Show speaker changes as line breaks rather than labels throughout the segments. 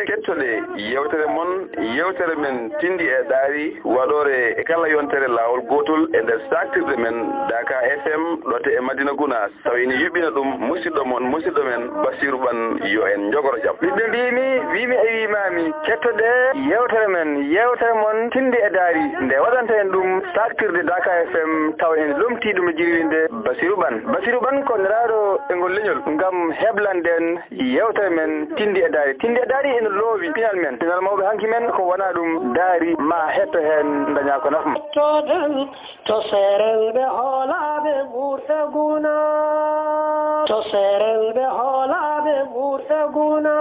kettoɗe yewtere mon yewtere men tindi e ɗaari waɗore e kala yontere laawol gotol e nder saktirde men Daka FM ɗote e Madina Gounass taw ina yuɓɓina ɗum musidɗo men Bassirou Bane yo en jogoro jaam.
ɓiɓɓe mbimi wimi e wimami kettoɗe yewtere mon tindi e daari nde waɗanta en ɗum saktirde Daka FM taw en lomti ɗum e jirwinde Bassirou Bane ko neraɗo e ngol leñol ngam heblanden yewtere men tindi e daari ene loowi pinal men pinal mawɓe hanki men ko wona ɗum daari ma hetto hen daña ko nafma
to serelɓe hoolaɓe ɓurɓe guna to serelɓe hoolaɓe ɓurɓe guna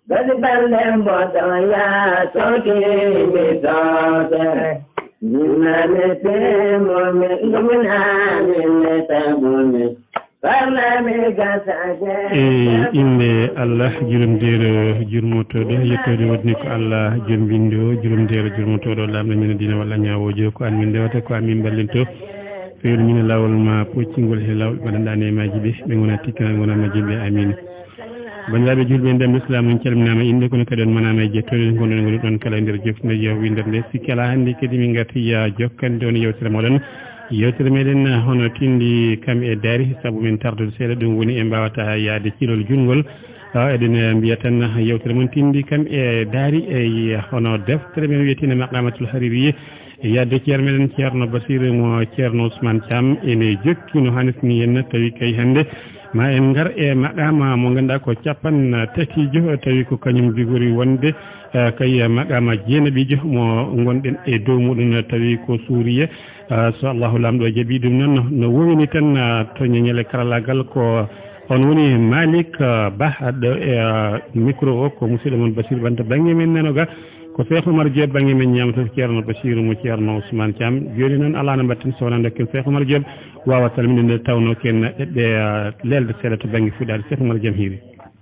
Badi balem bodo ya soki bisote Jimane te mome lumina tabune Parlame gasaje
inde Allah jurumdere jurmotoɗo yettode wadni ko Allah jumbinde o jurumdere jurmotoɗo lamɗo min dina walla ñawojo ko an min dewata ko amin ballento fewru min lawol ma poccingol he lawol baɗanɗa nemaji ɓe ɓe gona tikkana gona majjiɓe amin bandiraɓe julɓe ndem l'islam min calminama inde kono kadi on manama e jettode gonɗon goni ɗon kala e nder joftude yewwindere nde sikki ala hannde kadi min garti jokkande on yewtere moɗon yewtere meɗen hono tindi kam e daari saabu min tardude seeɗa ɗum woni e mbawata yaade cilol julngol eɗen mbiya tan yewtere mon tindi kam e daari e hono deftere men wiyetene maqamatul haririye yadde ceerno meɗen ceerno Bassirou mo ceerno Ousmane Thiam ene jokki no hannirtini henna tawi kay hannde ma en ngar e maqama mo ganduɗa ko capan tatijo tawi ko kañum jogori wonde kay maqama jeenaɓijo mo gonɗen e dow muɗum tawi ko suuriya so Allahu lamɗo jaaɓi ɗum noon no wowini tan to ñeñele karallagal ko on woni Malick Ba ɗo e micro o ko musidɗo moon Bassirou Bane to banggue men nanoga ko Cheikh Oumar Diop banggue men ñamata ceerno Bassirou mo ceerno Ousmane Thiam joni noon ala no mbatten sowona dokken Cheikh Oumar Diop wawa salminde nde tawno ken ɗeɓɓe lelde seeɗa to banggue fuɗade Cheikh Oumar jaam hiiri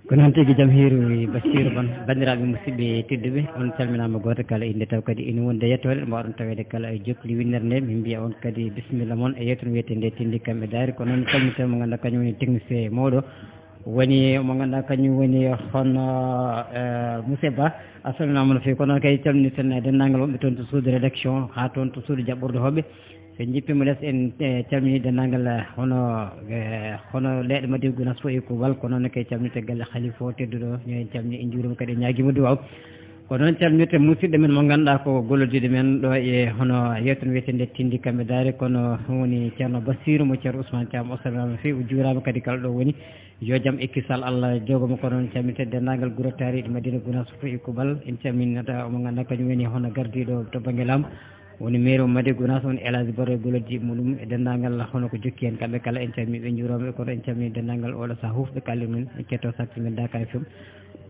kono han tigui jaam hiiri Bassirou Bane bandiraɓe musidɓe tedduɓe on calminama goto kala inde taw kadi ina wonde yettode mbawɗon tawede kala e jokli winnere nde min mbiya on kadi bisimilla moon e yettono wiyete nde tindi kamɓe daari ko noon calmita mo ganduɗa kañum woni technicien mawɗo woni mo ganduɗa kañum woni hono monsieur Ba a salminama no fewi ko noon kadi calminirten dendagal wonɓe toon to suudu rédaction ha toon to suudu jaɓɓurde hoɓɓe so jippima less en calmini dendagal hono leeɗe Madina Gounass fo e ko wal ko noon kay calminirte galle Khalifa o tedduɗo en calmini en juurima kadi ñaguima duwaw ko noon calminirte musidɗo men mo ganduɗa ko gollodiɗo men ɗo e hono yewtere wiyete nde tindi kamɓe daari kono woni ceerno Bassirou mo ceerno Ousmane Thiam o salminama no fewi o juurama kadi kala ɗo woni yo jaam ekkisal Allah jogomo ko noon calminirte dendagal guuro tariɗo Madina Gounass fo e kubal en calminata mo ganduɗa kañum woni hono gardiɗo to banggue laamu woni maire o Madina Gounass woni Elhadji Baro e golodji muɗum e dendagal hono ko jokki hen kamɓe kala en calminiɓe juurama kono en calmini dendagal oɗo saaha hufɓe kalli men e ketto sakti men Daka FM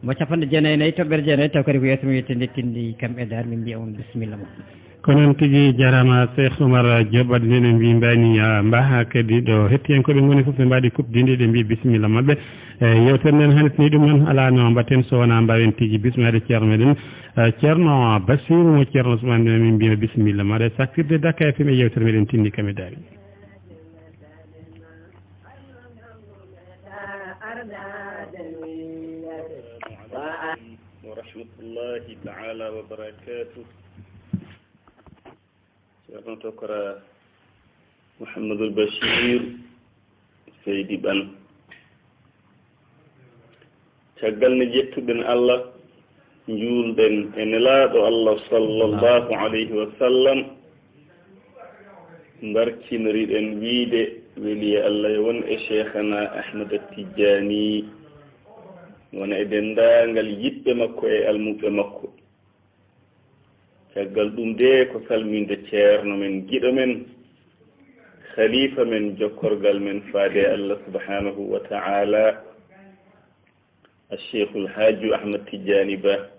mo capanɗe jeenayyi toɓɓere jeenayyi taw kadi ko yettumi wiyete nde tindi kamɓe dar min mbiya on bisimilla mo
ko noon tigui jarama Cheikh Oumar Diop wadde nde mbi mbani mbaha kadi ɗo hettiyankoɓe goni foof ɓe mbaɗi kuɓdinde ɗe mbi bisimilla mabɓe yewtere nden hannitini ɗum noon ala no mbatten so wona mbawen tigui bismade ceerno meɗen ceerno Bassirou mo ceerno Ousmane min mbino bisimilla maɗa saktirde Daka FM e yewtere meɗen tindi kamɓe daari
wa rahmatullahi taala wa barakatuh ceerno tokora Mouhamadoul Bachir Seydi Bane caggal ne jettuɗen Allah juulɗen e nelaaɗo Allah sallllahu alayhi wa sallam mbarkinoriɗen wiide weli Allah e won e cheikhana Ahmada Tidjani wona e denndaangal yiɗɓe makko e almuɓe makko caggal ɗum de ko salminde ceerno men giɗo men khalifa men jokkorgal men faade Allah subhanahu wa ta'ala الشيخ الحاج أحمد تجاني با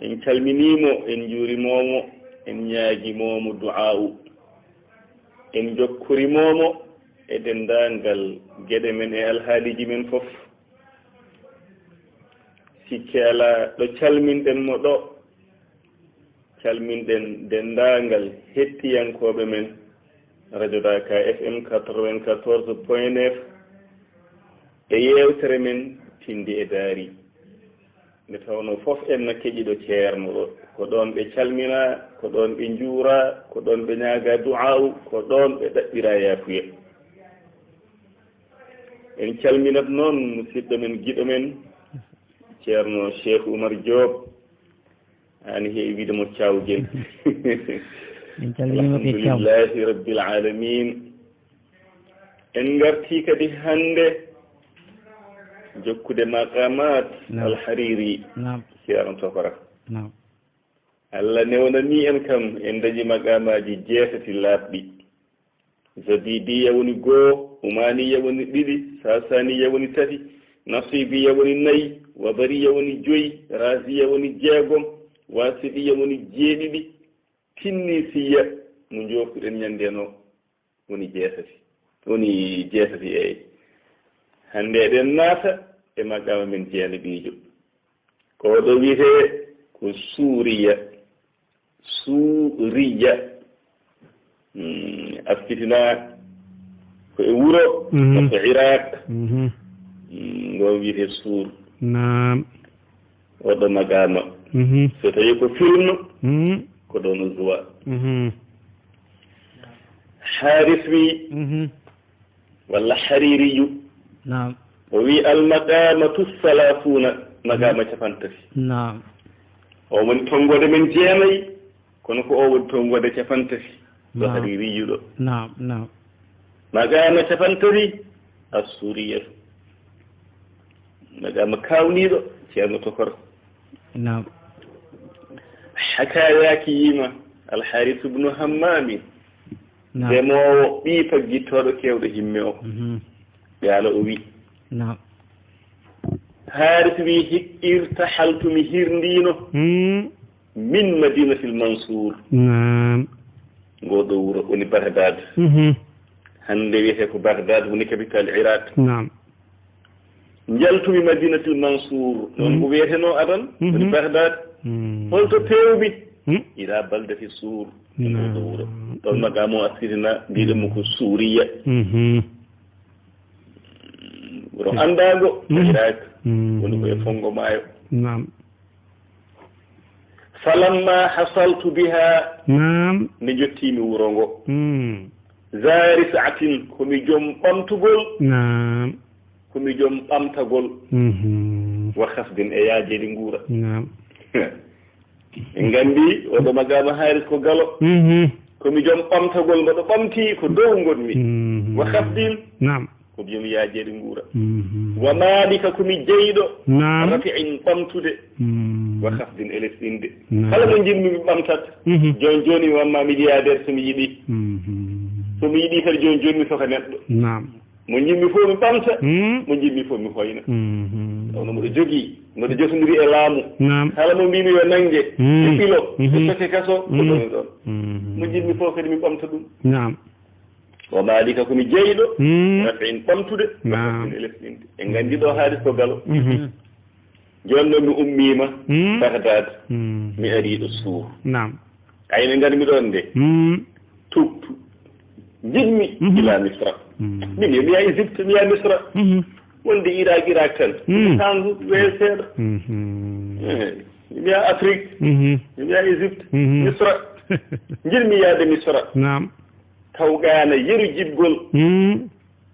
إن كلمنيمو إن جوري مومو إن ياجي مومو دعاء إن جكري مومو e denndaangal geɗe men e alhaaliji men fof sikke alaa ɗo calminɗen mo ɗo calminɗen denndaangal hettiyankooɓe men radio Dakar FM 94.9 e yeewtere men tindi e daari nde tawno fof en no keƴiɗo ceerno ɗo ko ɗon ɓe calmina ko ɗon ɓe njuura ko ɗon ɓe ñaaga du'aw ko ɗon ɓe ɗaɓɓira yaafuya en calminat noon musidɗo men giɗo men ceerno Cheikh Oumar Diop hani heewi wiide mo cawgel alhamdulillahi rabbil alamin en garti kadi hannde jokkude maqamat alhariri ceerno Tokora Allah newnani en kam en dañi maqamaji jeetati laaɓɗi zabidiya woni goo umaniya woni ɗiɗi sasaniya woni tati nasibiya woni nayyi wabariya woni joyi rasiya woni jeegom wasiɗiya woni jeeɗiɗi tinnisiya mo joofuɗen ñandeno woni jeetati eyi hannde eɗen naata e maqama men jeenaɓijo ko ɗo wiyete ko suuriya aftitina ko e wuro ko Iraq ngo wiyete suur naam oɗo maqama so tawi ko film ko ɗon zuwa haris wi walla haririyu naam o wi almaqamatu salafuna maqama capantati naam o woni tongode men jeenayi kono ko o woni tongode capantati ɗo haririyu ɗo naam naam maqama capantati assuriyatu maqama kawniɗo ceerno Tokor naam hakayaki yima alharis ibnu hammami ndemowo ɓii paggittoɗo kewɗo himme o ɓe ala o wi haris wi irtahaltumi hirndino min madinatil mansour ngoɗo wuro woni Bagdad hande wiyete ko Bagdad woni capital Iraq jaltumi madinatil mansour noon ko wiyeteno adan woni Bagdad holto pewmi ila baldati suur ngoɗo wuro ɗon maqamo asirina mbiɗenmo ko suuriya wuro andago Iraq woni koye fongo maayo falamma hasaltu biha mi jottimi wuro ngo zaris atin komi joom ɓamtugol komi joom ɓamtagol wa hasdin e yaajedi nguura en gandi oɗo maqama haaris ko galo komi joom ɓamtagol mboɗo ɓamti ko dow gonmi wa hasdin ko joom yaajedi nguura wa malika komi jeyɗo rafi'in ɓamtude wa hasdin e lesɗinde kala mo jinmi mi ɓamtat joni joni mi wamma milliardaire somi yiɗi somi yiɗi kadi joni joni mi soka neɗɗo mo jimmi fof mi ɓamta mo jimmi fof mi hoyna tawno mboɗo jogii mboɗo jotodiri e laamu kala mo mbimi yo nangge e ɓilo e soke kaso ko ɗoni ɗon mo jimmi fof kadi mi ɓamta ɗum o maalika komi jeyɗo rafi'in ɓamtude e lesɗinde en nganndi ɗo haalis ko galo joni noon mi ummima Bagdad mi ariɗo suur ayne nganmi ɗon nde tubtu jinmi ila Misra min yomi ya Égypte mi ya Misra wonde Irak tan tangu wee seeɗa mi ya Afrique mi ya Égypte Misra jinmi yaade Misra tawgana yeru jiɓgol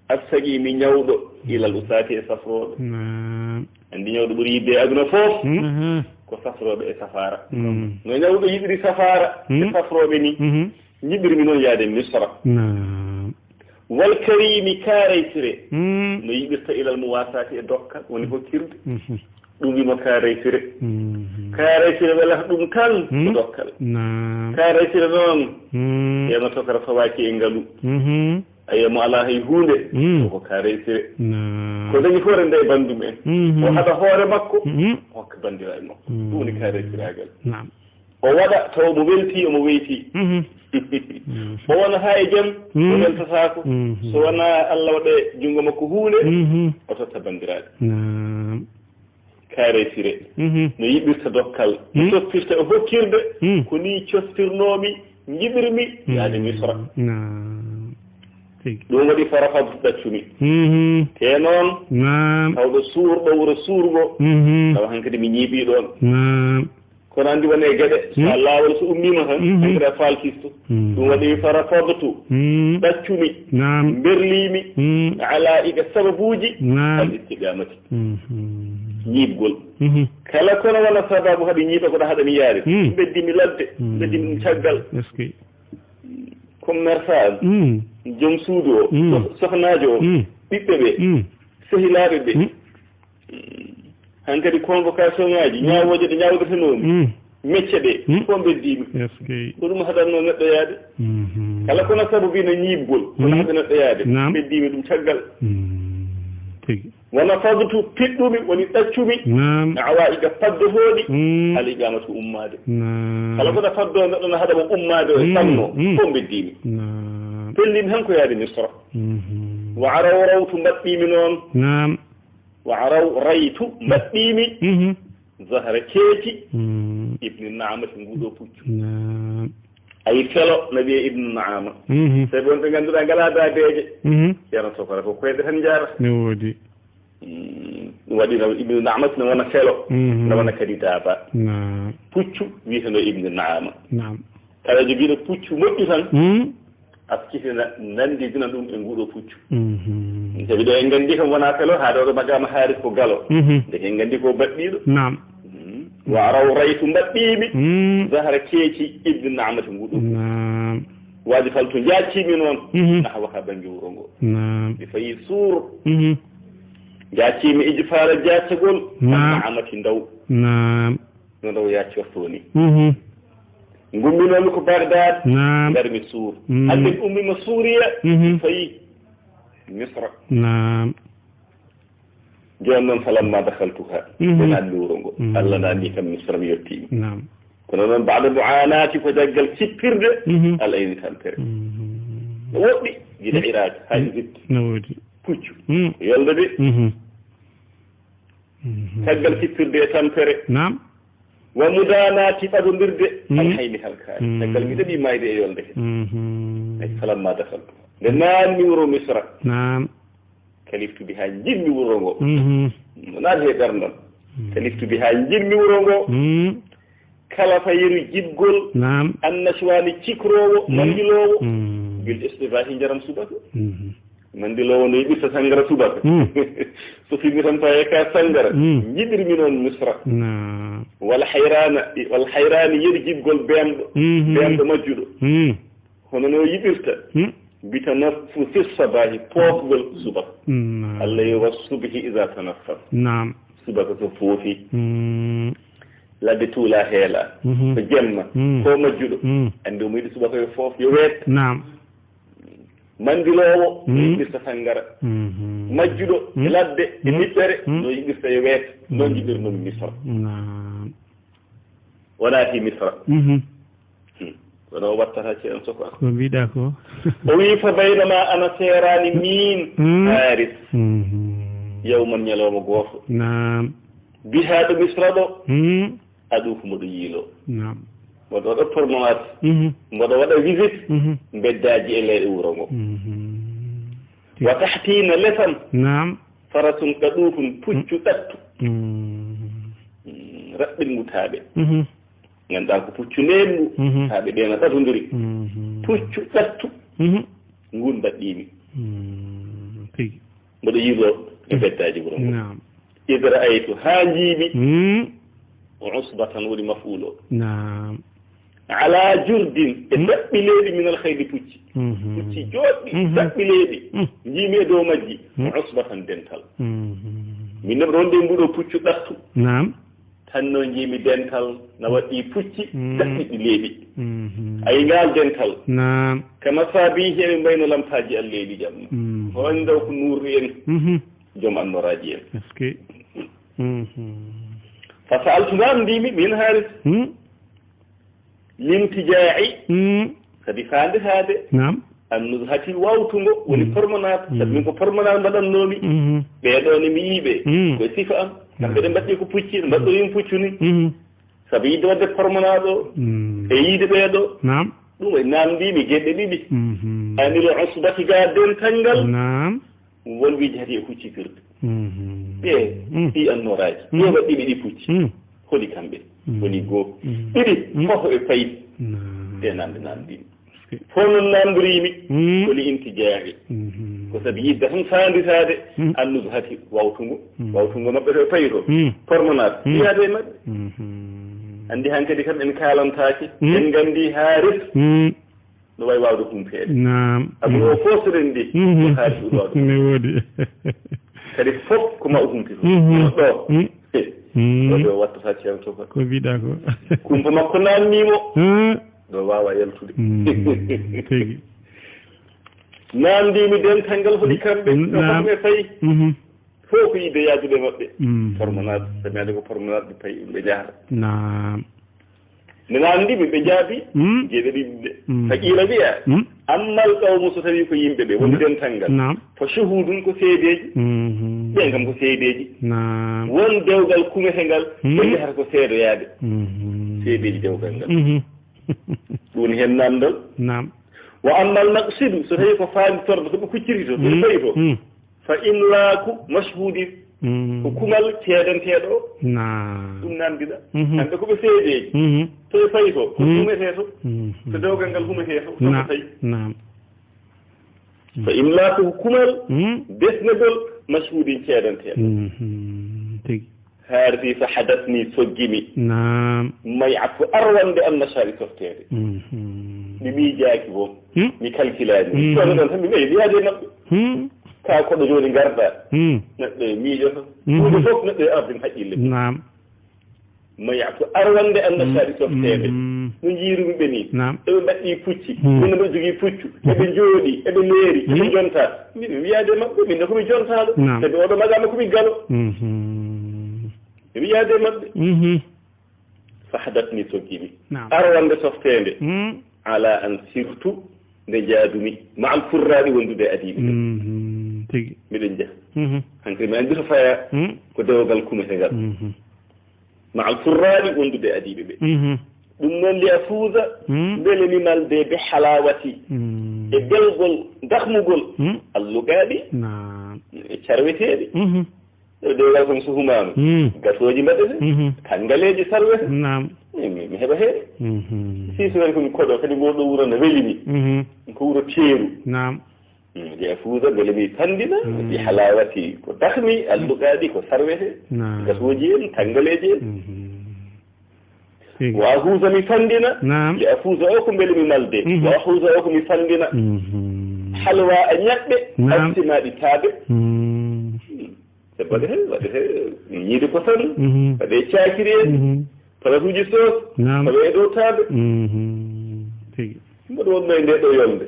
assagi mi ñawɗo ilal usati e safroɓe andi ñawɗo ɓuuri yidde e aduna fof ko safroɓe e safara no ñawɗo yiɗiri safara e safroɓe ni jiɓirmi noon yaade Misra wal karimi kaaraysire no yiɓirta ilal mo wasati e dokka woni hokkirde ɗum wimo kaaraysire kaaraysire welata ɗum tan ko dokkal kaaraysire noon yeno Tokara fawaki e ngaalu ayemo ala hay hunde ko kaaraysire ko dañi foore nde e bandum en o haɗa hoore makko hokka bandiraɓe makko ɗum woni kaaraysiragal o waɗa taw mo welti omo weyti o wona ha e jaam o weltatako so wona Allah waɗe junngo makko huunde o totta bandiraɓe kaare sire no yiɓirta dokkal no toppirta e hokkirde ko ni costirnomi jiɓirmi yaade misra ɗum waɗi farafadu ɗaccumi te noon tawɗo suurɗo wuro suurgo tawa hankkadi mi ñiiɓi ɗon kono andi wone gueɗe sa laawol so ummima tan hankkadi a falkisto ɗum waɗi farafadtu ɗaccumi berlimi ala iga sababuji al istiqamati ñiibgol kala kono wona sababu haɗa ñiiɓa koɗa haɗani yaade beddimi ladde beddimi ɗum caggal commerçant joom suudu o sohnajo o ɓiɓɓe ɓe sehilaɓe ɓe hankkadi convocation ngaji ñawoje ɗe ñawdetenomi mecce ɗe ko beddimi ko ɗum haɗanno neɗɗo yaade kala kono sababu no ñiibgol kono haɗa neɗɗo yaade beddimi ɗum caggal wona fadtu piɗɗumi woni ɗaccumi awaiga paddotoɗi ala igamata ummade kala koɗa faddo neɗɗo no haɗamo ummade o e samno ko beddimi pellimi han ko yaade misra wa araw rawtu mbaɗɗimi noon wa araw raytu mbaɗɗimi zahra keeci ibni naamati nguɗo puccu ay felo no wiye ibnu naama sabi wonɓe ngannduɗaa ngalaa daadeeje ceerno sokora ko koyɗe tan jarata
ne woodi
ɗum waɗi no ibnu naamati no wona felo no wona kadi daaba puccu wiyeteno ibnu naama kala jogiiɗo puccu moƴƴu tan askitina nanndidina ɗum e nguɗo puccu sabi ɗo en nganndi kam wonaa felo haa ɗo ɗo magama haari ko galo ndeke en nganndi ko baɗɗiiɗo wa araw raytu mbaɗɗimi zahra keeci ibnu naamati nguɗo waadi fal to jaacimi noon nahwa ka banggue wuro ngo mi fayi suur jaacimi ijfara jaacagol naamati ndaw no ndaw yaccorto ni gumminomi ko bagdad garmi suur hande mi ummima suuriya fayi misra joni noon falamma dahaltuha ɓe nanndi wuro ngo allah nanndi kam misra mi yettimi kono noon mbaɗa muanati ko jaggal sippirde ala ayni tampere woɗɗi guiɗa iraki ha Égypte puccu yolde de caggal sippirde e tampere wa mudanati ɓaɗodirde alhayni halkani caggal mi ɗaɓi mayde e yolde he ay falamma dahaltu nde nanmi wuro misra kaliftude ha jinmi wuro ngo naata he ɓerdon kaliftude ha jinmi wuro ngo kala fayiru jiɓgol annasuwani cikrowo mandilowo bil istifahi jaram subaka mandilowo no yiɓirta sangara subaka so fimi tan faye ka sangara jiɗirmi noon misra wala hayrani yeru jiɓgol bemɗo majjuɗo hono no yiɓirta bita nafsu fi sabahi poofgol subaka allah yo was subhi ida tanaffas subaka so foofi ladde tuula heela ko jemma ko majjuɗo andi omo yiɗi subaka yo foof yo weet mandilowo no yiɓirta sangara majjuɗo e ladde e niɓɓere no yiɓirta yo weet noon jiɓirnomi misra wonati misra kono o wattata ceerno soko
ko mbiɗa ko
o wi fa baynama ana seerani min haaris yawman ñalawma gooto bihaɗo misra ɗo aɗum ko mboɗo yiilo mboɗo waɗa tournoit mboɗo waɗa visite beddaji e leyɗe wuro ngo wa tahtina lesam faratum ɗaɗukun puccu ɗattu raɓɓingu taaɓe ganduɗa ko puccu nengu taaɓe ɗena ɗatodiri puccu ɗattu ngun mbaɗɗimi mboɗo yiilo e beddaji wuro ngo idra aytu ha jiimi usbatan woni mafuulo ala jurdin e daɓɓileeɗi min alhaydi pucci pucci jooɗɗi daɓɓileeɗi jiimi e dow majji usbatan dental min nem ɗon de mbuɗo puccu ɗattu tan no jiimi dental no waɗɗi pucci daɓɓiɗi leeɗi ayi ngal dental kama saabihi eɓe mbayno lampaji alleeɗi jamma on daw ko nuurri en joom annoraji en fa saaltu namdimi min haaris limtijaa'i kadi faanditaade
nam
annude hati wawtungo woni promenade sabi min ko promenade mbaɗannoomi ɓeeɗoo ne mi yiiɓe koye sifa am kamɓe ɗe mbaɗɗi ko pucci ɗe mbaɗɗoyin puccu ni sabi yidde wadde promenade o e yiide ɓeeɗoo
nam
ɗum e naamndiimi geɗɗe ɗiɗi anilo usbati ga dental
nam
wolwiiji hati e huccikirde ɓe ɗi annoraaji ɗo waɗɗiɓe ɗi pucci holi kamɓe woni goo ɗiɗi fof e paydi ɗe namde naamndiimi fof noon namdoriimi woni intijaahi ko sabi yidde tan faanditaade annude hati wawtungo maɓɓe to e payi to promenade yiyaade e maɓɓe anndi han kadi kam en kaalantaake en nganndi haaris no wayi waawde humpeede aduna o fof soɗen ndi ko haaris ɗum waawde
ne woodi
kadi fof ko ma o humpito ɗo ɗo ɗo wattata ceew to
ko mbiɗa ko
kumpa makko naamniimo ɗo waawa yaltude
tigi
naamndiimi dental ngal hoɗi kamɓe fof e fayi fof ko yidde yaajude maɓɓe promenade sabi ande ko promenade ɓe payi ɓe jahata nde naamndiimi ɓe jaabi geeɗe ɗiɗi ɗe haqiila wiya ammal qawmu so tawi ko yimɓe ɓe woni dental ngal fo shuhudun ko seedeji ɓen kam ko seedeji won dewgal kumete ngal ɓe jahata ko seedoyaade seedeji dewgal ngal ɗum woni heen naamdal wa ammal maqsidu so tawi ko faanditorde ko ɓe kucciri to ɓe payi to fa imlaaku mashhudi ko kumal ceedanteeɗo o ɗum naamdiɗa kamɓe ko ɓe seedeji to e fayi to ko humetee to so dewgal ngal humetee to soko tawi fa imlaaku ko kumal desnegol mashhudin ceedanteeɗo
tigi
haardi so hadatni soggimi may akko arwande annasari softeede mi miijaaki boom mi calculaani sono ɗon tan mi ɓeyi mi yaade maɓɓe ka koɗo jooni ngarɗaa neɗɗo e miijoto ɗuuɗe fof neɗɗo e ardin haqqille maya ko arwande annasari softeede no jiirumi ɓe nii eɓe mbaɗɗii pucci minno mbaɗa jogii puccu eɓe njooɗi eɓe leeri eɓe jontaa mbiɗa wiyaade maɓɓe minne komi jontaaɗo kadi oɗo magama komi galo mi wiyaade maɓɓe fa hadatni soggimi arwande softeende ala an surtout nde jaadumi ma al furraaɗi wondude adiiɓe
tigi
miɗen jaha hankkadi mi anndi to faya ko dewgal kumete ngal ma al furraaɗi wondude adiiɓe ɓe ɗum noon li a fuusa mbele mi malde be halawati e belgol dahmugol allugaaɗi e carweteeɗi ɗo dewgal kom so humaama gatoji mbaɗete kanngaleeji sarwete mi heɓa heeɗe siisori komi koɗo kadi ngol ɗo wuro no welimi ko wuro teeru li a fuusa mbele mi fandina ɗi halawati ko dahmi allugaaɗi ko sarwete gatoji en kanngaleeji en wa huusa mi fandina li a fuusa o ko mbele mi malde wa huusa o ko mi fandina halwa a ñaɓɓe arsimaɗi taaɓe waɗe he yiide ko tan waɗe caakiri en palatuji soos tawa e dow taaɓe mbaɗo wonno e nde ɗo yolde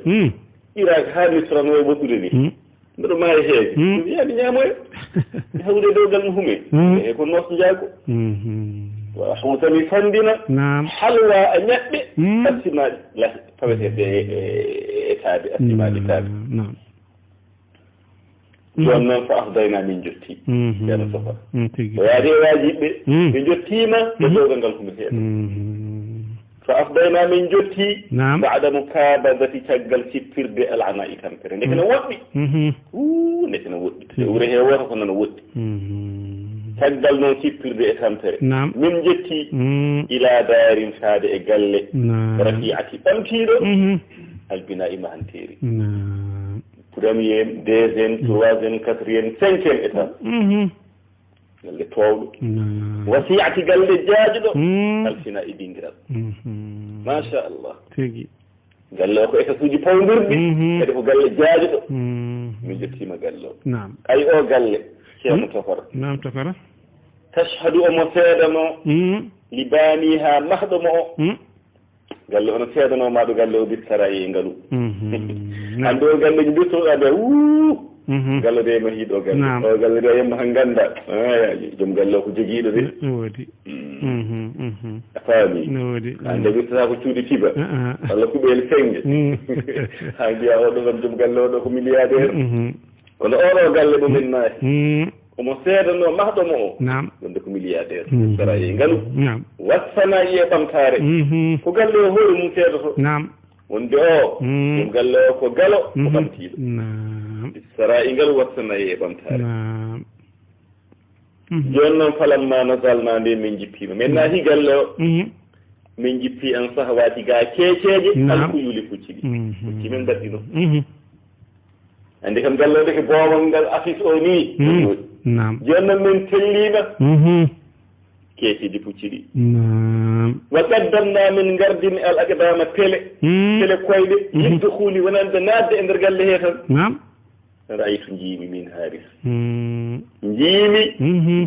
iraka haa misrano e woɗɗude ni mbaɗo maayi heege ɗum yaami ñaamoya mi hawde dewgal mo hume e ko noos njaago wa huutami fandina halwa a ñaɓɓe arsimaɗi taweteɗe e taaɓe arsimaɗi taaɓe jooni noon fo afdayna min jotti ceerno sofa o yaade e waajiɓe ɓe jottiima e dewgal ngal humeteeɗo so afdayna min jotti baada mo kaabadati caggal sippirde alana i tampere ndeke no woɗɗi ndeke no woɗɗi e wure hee woto ko nono woɗɗi caggal noon sippirde e tampere min jetti ila daarin faade e galle rafiati ɓamtiiɗo albina ima hanteeri premier deuxiéme troisiéme quatriéme cinquiéme étape galle towɗo wasiyati galle jaajuɗo alfina e dingiral machallah galle o ko état uji pawdirɗi kadi ko galle jaajuɗo min jettima galle o ay o galle ceerno tokora tashhadu omo seedano li baaniha mahɗomo o galle ono seedanomaɗo galle o bittara e ngalu hande o galleji mbirtoɗaɓe galle de ma hiiɗo galle o galle de yemma han ganda joom galle o ko joguiɗo de woodi faami
no wodi
ha ndeɓirtata ko cuuɗi tiba walla kuɓeele senge ha mbiya oɗo ɗon joom galle oɗo ko milliardaire kono oɗo galle ɗo min naati omo seedano mahɗomo o wonde ko milliardaire sara e ngalu wassana e ɓamtare ko galle o hoore mum seedoto wonde o ɗum galle o ko galo ko ɓamtiɗo sara e ngalu wassana e ɓamtare joni noon falanma nasalna nde min jippima min naati galle o min jippi an saaha waati ga keeceje alkuyuli pucci ɗi pucci min mbaɗɗino andi kam galle o deke boowal ngal affice o ni joni noon min tellima keeceji pucci ɗi wa qaddamna min gardini al aqdama télé koyɗe yidde huuli wonande nadde e nder galle he tan raytu jiimi min haaris jiimi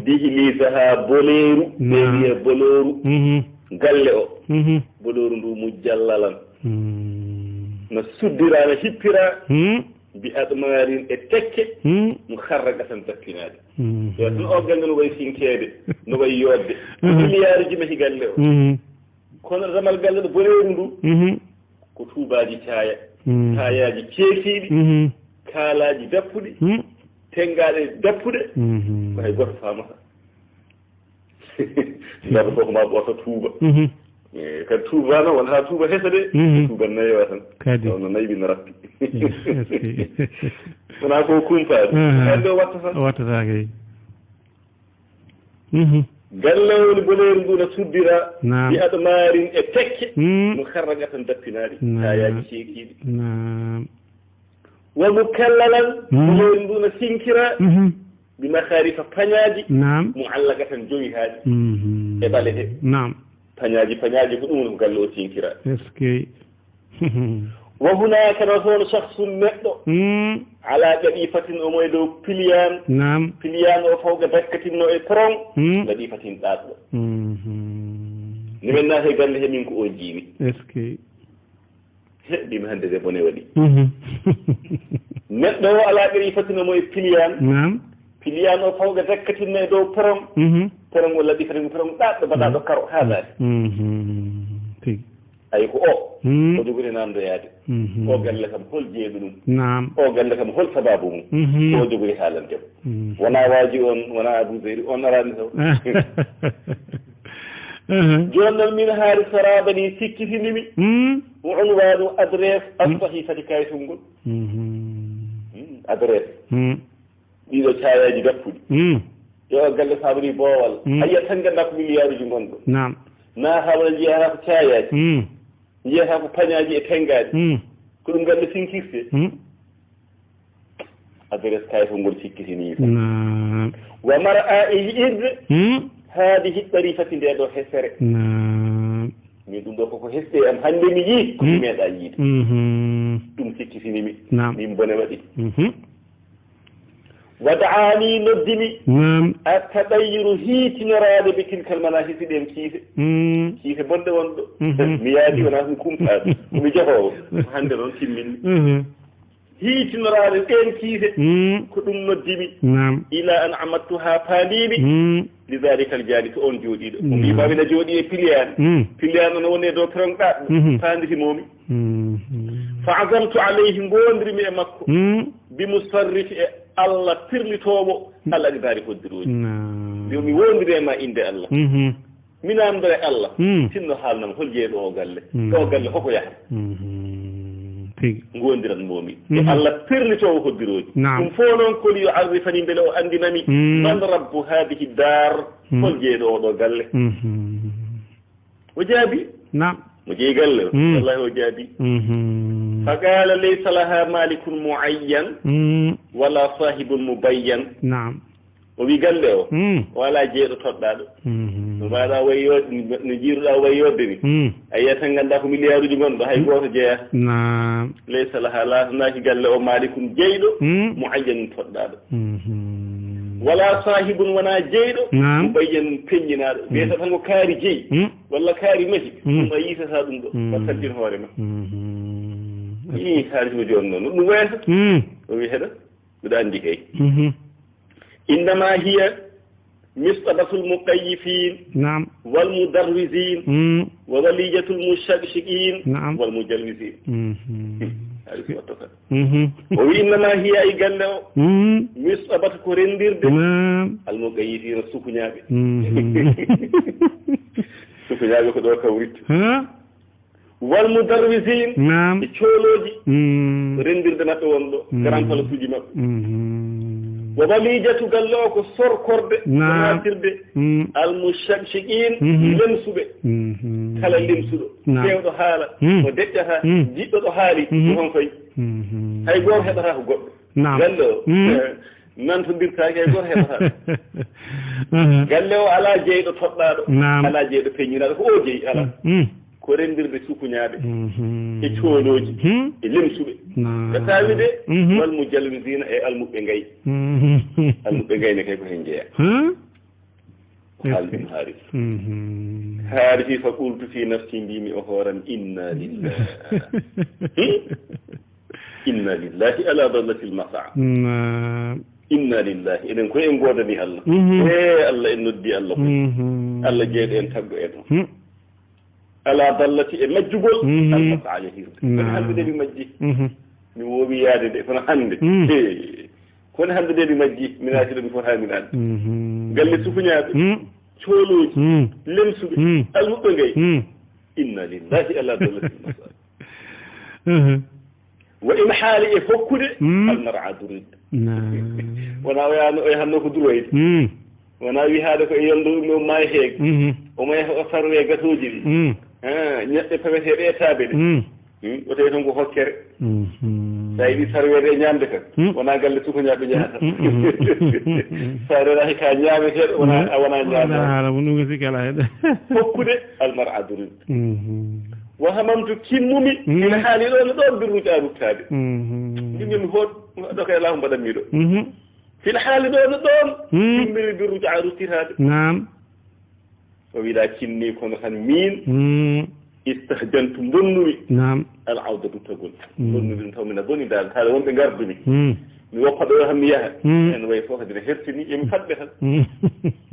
dihilisa ha boleeru ɓe wiye bolooru galle o bolooru ndu mujjallalan no suddira no hippira mbi admarin e tekke mo harraga tan dappinaade so tan o galle no way sinkeede no way yodde milliard ji meti galle o kono ramal galle ɗo boleeru ndu ko tuubaaji caaya caayaji ceesiiɗi kaalaji dappuɗi tengaɗe dappuɗe ko hay goto famata ndaɗo fof ma ɓoto tuuba kadi tuuba noon wonata tuuba hesa de tuuba nayowa tan no nayɓi no rappi wona ko kumpade hande o wattata kay gallewol boleeru ndu no suddira mi aɗa maarin e tekke mo harraga tan dappinaɗi kayaji ceekiɗi womo kallalan boleeru ndu no sinkira bima harifa pañaji mo allaga tan joyi haaɗi e ɓale ɗe pañaji ko ɗum ko galle o sinkira wa hunaka no toon shahsun neɗɗo ala ɗaɗifatin omo e dow piliyan o fawga dakkatinno e tron ɗaɗifatin ɗaɗɗo ni men naate galle he min ko o jiimi heɓɗimi hannde de bone waɗi neɗɗo o ala ɗaɗifatin omo e piliyan o fawga dakkatinno e dow tron o ɗaɗifatin tron ɗaɗɗo mbaɗaɗo karo haalaade ay ko o jogori nandoyaade o galle kam hol jeeɗu ɗum o galle kam hol sababu mum o jogori haalantemo wona waaji on wona abouseyri on arani taw joni noon min haari sarabani sikkitinimi o unwanu adresse asbahi kadi kayitol ngol adresse ɗiɗo cayaji dappuɗi yo galle famani boowal a yiyat tan ganda ko milliard uji gonɗo na hawla jiyata ko cayaji jiyata ko pañaji e tengaji ko ɗum galle sinkirte adresse kayitol ngol sikkitini wa mara a e yiɗirde haadi hiɓɓari fati nde ɗo hesere min ɗum ɗo koko hesɗe am hannde mi yii ko mi meeɗa yiide ɗum sikkitinimi min bone waɗi wadaani noddimi a taɗayru hiitinoraade ɓe tilkal mana hisiɗen kiise bonɗe wonɗo mi yaadi wona ɗum kumtaade komi jehoowo hannde noon timminni hiitinoraade ɗen kiise ko ɗum noddimi ila an amattu haa paandiimi lidalika al jaali to on jooɗiiɗo o mbimami no jooɗi e piliyane no woni e dow peron ɗaɗɗo paanditimomi fa azamtu alayhi ngoondirimi e makko bimusarrifi e Allah pirlitoowo Allah aqdaari hoddirooji yo mi wondiri e ma inde Allah min anndore Allah sinno haalnama hol jeeɗo o galle ɗo galle hoko yaha ngondiran momi e Allah pirlitoowo hoddirooji ɗum fof noon koli yo arrifani mbele o anndinami man rabbu hadihi dar hol jeeɗo oɗo galle o jaabi mo jeeyi galle o wallahi o jaabi fa qala laysa laha malikun muayyan wala sahibun mubayyan o wi galle o wala jeeɗo toɗɗaɗo no mbaɗa wayyode no jiiruɗa wayyode ni a yiyat tan ganda ko milliard uji gonɗo hay goto jeeya laysa laha latanaki galle o malikun jeyɗo muayyanun toɗɗaɗo wala sahibun wona jeyɗo mubayyanun peññinaɗo wiyata tan ko kaari jeeyi walla kaari mati ɗum a yitata ɗum ɗo wattandin hoorema i haalis joni noon ɗum weesa o wi heɗa mbiɗa andi kay innama hiya misqabatul muqayyifin
naam
wal mudarrisin wa waliyatul mushakkikin wal mujallisin ay fi otto kan o wi innama hiya ay galle o misqabata ko rendirde al muqayyifin sukuñaaɓe sukuñaaɓe ko ɗo kawritta wal mudarrisin e cooloji rendirde maɓɓe wonɗo grand place uji maɓɓe wa walijatu galle o ko sorkorde natirde al mushakkikin lemsuɓe kala lemsuɗo kewɗo haala o deƴƴata jiɗɗo ɗo haali ɗon fayi hay goto heɓata ko goɗɗo galle o nantodirtaki hay goto heɓata galle o ala jeyɗo toɗɗaɗo ala jeyɗo peññiraɗo ko o jeeyi ala ko rendirde sukuñaaɓe e cooloji e lemsuɓe ko tawi de wal mujallisina e almuɓe ngayi almuɓe ngayne kay ko hen jeeya ko haalɗum haaris haarisi fa qultu fi nafsi mbimi o hooran inna lillahi ala dallatil masa inna lillahi eɗen koye en godani allah e allah en noddi allah ko allah jeeɗo en taggo en o ala dallati e majjugol almasa yahirde kono hande de mi majji mi woowi yaade de kono hande kono hande de mi majji mi naatiɗo mi fotani naade galle sukuñaaɓe cooloji lemsuɓe almuɓe ngay inna lillahi ala dallati almasa wa in haali e hokkude almara duridde wona oyano o yahanno ko duroyde wona wi haade ko e yoldo ɗum o maayi heege omo yaha o sarwe gatoji ɗi ñaɗɗe paweteɗe etaɓe ɗe o tawi toon ko hokkere sa yiɗi sarwede e ñamde kan wona galle sukoñaɓe ñaata sa reɗaki ka ñameteɗo wona ñamehaala
mo ɗum ko sikki ala heɗe
hokkude almara aduridde wa hamamtu kimmumi ina haali ɗon ɗon birruji a ruttade jimmimi hoot ɗoka e laamu mbaɗanmi ɗo fil haali ɗon ɗon jimmiri birruji a ruttitade
nam
o wiɗa kinni kono tan min istahjantu bonnumi
nam
al awdatu tagol bonnumi ɗum taw mina boni dal haala wonɓe gardumi mi woppa ɗo tan mi yaha en way fof kadi ne hertini yomi faɗɓe tan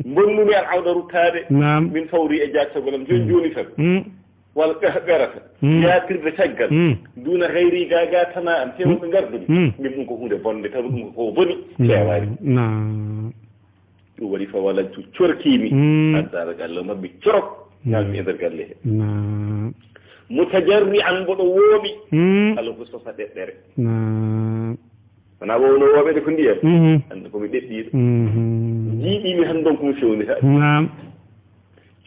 bonnumi al awda ruttade min fawri e jaccagol am joni joni tan walla ɓerata yatirde caggal duna hayri gaga tana am te wonɓe gardumi min ɗum ko hunde bonde taw ɗum ko boni cewani ɗum waɗi fa walajtu corkimi addara galle mabɓe corok ngalmi e nder galle he mutajarri an mboɗo wooɓi ala ko sosa ɗeɗɗere wona wowno wooɓede ko ndiyam hande komi ɗeɗɗiɗo jiiɗimi han donc komi fewni ha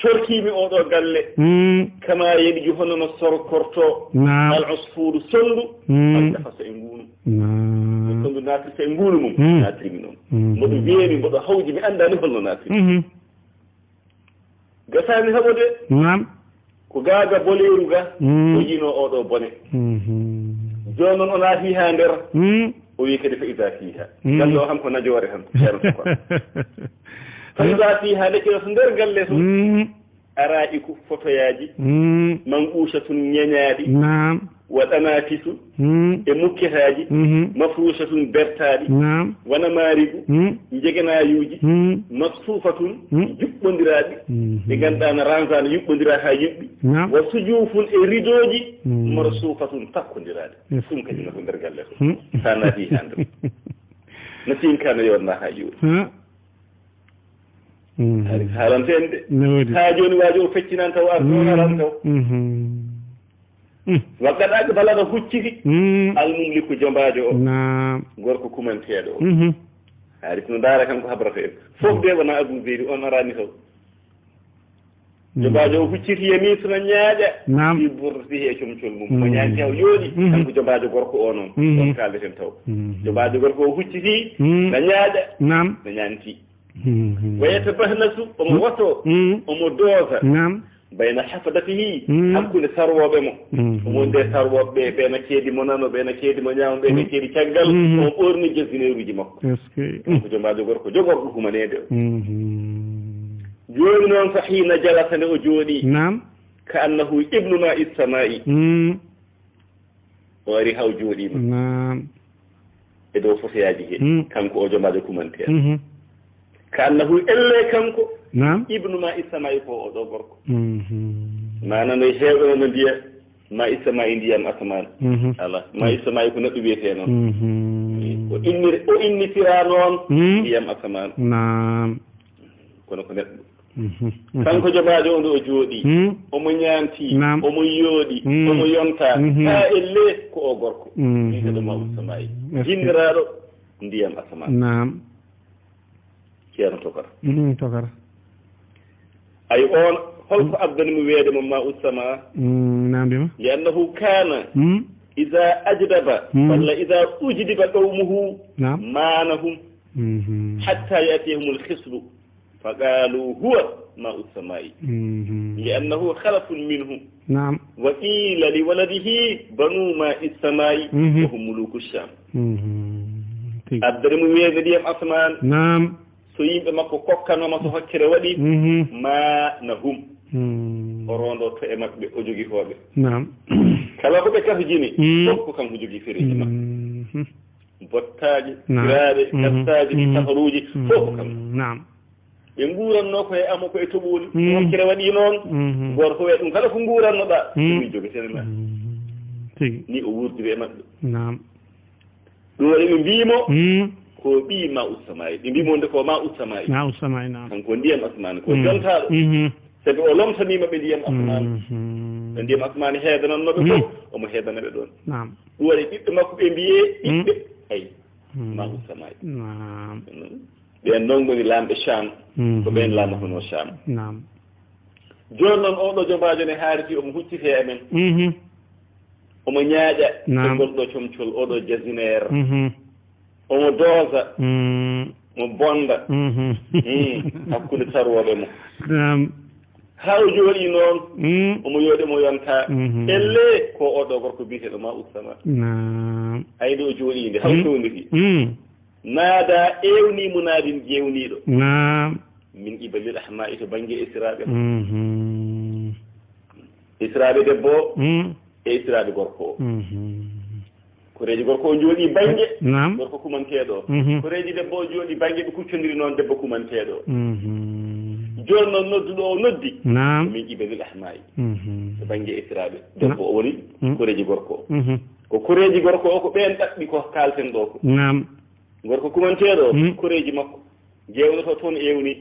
corkimi oɗo galle kama yeɗiji hono no sorkorto al usfuru sondu al nafasa e nguunu sondu natirta e nguunu mum natrimi noon mboɗo weeni mboɗo hawji mi andani holno natiri gasani haɓode ko gaaga boleru ga o yino oɗo bone joni noon o naati ha nder o wi kadi fa ida fiha galle o hanko najoore han ceerno ko fa ida fiha lekkino to nder galle to araɗi ko photoyaji manqushatun ñañaaɗi waɗanatisu e mukketaji mafrushatun bertaɗi wona maarigu jeganayuji masfufatun juɓɓodiraɗi ɗi ganduɗa no rangane yuɓɓodira ha yuɓɓi wa sujufun e ridoji marsufatun fakkodiraɗi ɗum kadi noko nder galle to sa naati hande no tinkano yonna ha yiwri haalantende ha joni waaji o feccinan taw aran taw waggaɗaɓe balaɗo hucciti almum likko jombajo o gorko kumanteɗo o haari no daara kanko habrata en fof de wona abou beydi on arani taw jombajo o hucciti yemi sono ñaaƴa i burdati he comcol mum mo ñaani taw yooɗi kanko jombajo gorko o noon on kaldeten taw jombajo gorko o hucciti no ñaaƴa no ñaanti wayata bahnasu omo woto omo doosa bayna hafadatihi hakkude sarwoɓe mo omo nde sarwoɓeɓe ɓena keedi mo nano ɓena keedi mo ñaamo ɓena keedi caggal omo ɓorni jasineru ji makko ko jombajo gorko jogorɗo humanede o joni noon so hina jalatane o jooɗi ka annahu ibnu ma issamai o ari haw jooɗima e dow fotoyaji he kanko o jombajo kumanteɗo ka annahu elle kanko
nam
ibnu ma isamayi ko oɗo gorko mana no heewɓe no mbiya ma isamayi ndiyam asaman ala ma isamayi ko neɗɗo wiyete noon o innitira noon ndiyam asaman
nam
kono ko neɗɗo kanko joɓajo o nde o jooɗi omo ñaanti omo yooɗi omo yonta ha elle ko o gorko witeɗo ma usamayi jinniraɗo ndiyam asaman
nam
ceerno tokara
tokara
ay on holko abdanimo weede mo ma usama
nambima
li annahu kana ida ajdaba walla ida ujdiba qawmuhu manahum hatta yatihum alkhislu فقالوا هو ماء السماء لأنه خلف منهم
نعم
وقيل لولده بنو ماء السماء وهم ملوك الشام أبدرم ويد ديام أسمان
نعم
سيب مكو كوكان وما سفكر ودي ما نهم orondo to e mabbe o jogi hobe
naam
kala ko be kafjini ko kam jogi fere ma bottaaji grade kastaji safaruji fof kam
naam
ɓe nguuranno koye amo koye toɓoli hokkere waɗi noon goto we ɗum kala ko nguurannoɗa ɗumi jogetene ma
tigi
ni o wurdiri e maɓɓe
nam
ɗum waɗi ɓe mbimo ko ɓi ma ussamayi ɓe mbimo nde ko ma ussamayi
ma ussamayi nam
kanko ndiyam asmani ko jontaɗo sabi o lomtanimaɓe ndiyam asmani ɓe ndiyam asmani heedanannoɓe fof omo heedanaɓe ɗon
nam
ɗum waɗi ɓiɓɓe makko ɓe mbiye ɓiɓɓe ay ma ussamayi
nam
ɓen noon goni lamɓe cham ko ɓen laamatono cham
nam
joni noon oɗo jobajo ne haariti omo huccite e men omo ñaaƴa e gonɗo comcol oɗo jasinaire omo doosa mo bonda hakkude tarwoɓe mo ha o jooɗi noon omo yooɗi mo yonta elle ko oɗo gorko biyeteɗo ma ussama hayde o jooɗi nde haw towndiri naada ewni munaadin jewniɗo
naam
min ibalil ahma'i to banggue israɓe israɓe debbo e israɓe gorko o koreji gorko o jooɗi banggue gorko kumanteɗo koreji debbo o jooɗi banggue ɓe kuccodiri noon debbo kumanteɗo joni noon nodduɗo o noddi min ibalil ahma'i to banggue israɓe debbo o woni koreji gorko o ko koreji gorko o ko ɓen ɗaɓɓi ko kalten ɗo ko gorko kumanteɗo koreji makko jewnoto toon ewni